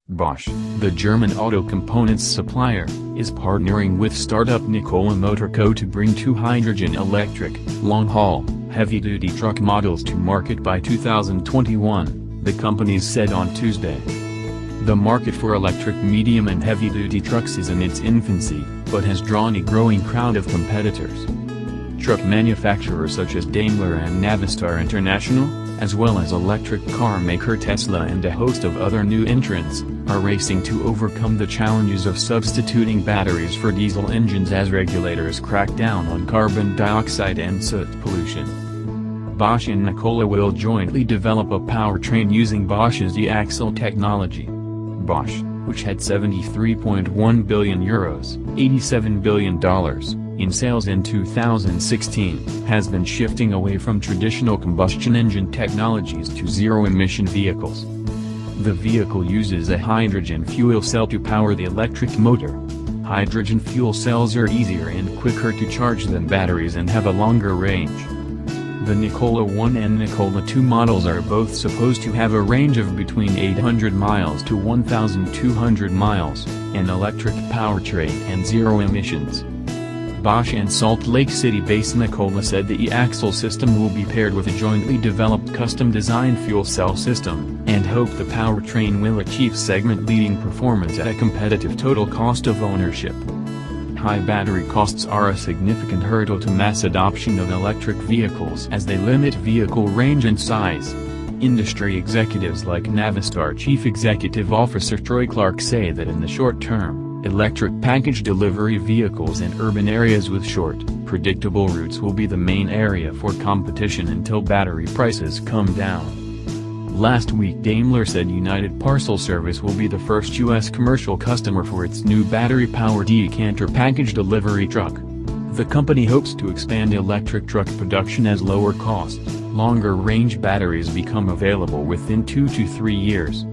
Bosch, the German auto components supplier, is partnering with startup Nikola Motor Co to bring 2 hydrogen-electric, long-haul, heavy-duty truck models to market by 2021, the companies said on Tuesday. The market for electric medium and heavy-duty trucks is in its infancy, but has drawn a growing crowd of competitors. Truck manufacturers such as Daimler and Navistar International, as well as electric car maker Tesla and a host of other new entrants, are racing to overcome the challenges of substituting batteries for diesel engines as regulators crack down on carbon dioxide and soot pollution. Bosch and Nikola will jointly develop a powertrain using Bosch's eAxle technology. Bosch, which had €73.1 billion $87 billion in sales in 2016, has been shifting away from traditional combustion engine technologies to zero-emission vehicles. The vehicle uses a hydrogen fuel cell to power the electric motor. Hydrogen fuel cells are easier and quicker to charge than batteries and have a longer range. The Nikola 1 and Nikola 2 models are both supposed to have a range of between 800 miles to 1,200 miles, an electric powertrain and zero emissions. Bosch and Salt Lake City-based Nikola said the eAxle system will be paired with a jointly developed custom-designed fuel cell system, and hope the powertrain will achieve segment-leading performance at a competitive total cost of ownership. High battery costs are a significant hurdle to mass adoption of electric vehicles as they limit vehicle range and size. Industry executives like Navistar Chief Executive Officer Troy Clark say that in the short term, electric package delivery vehicles in urban areas with short, predictable routes will be the main area for competition until battery prices come down. Last week Daimler said United Parcel Service will be the first U.S. commercial customer for its new battery-powered e-canter package delivery truck. The company hopes to expand electric truck production as lower-cost, longer-range batteries become available within 2 to 3 years.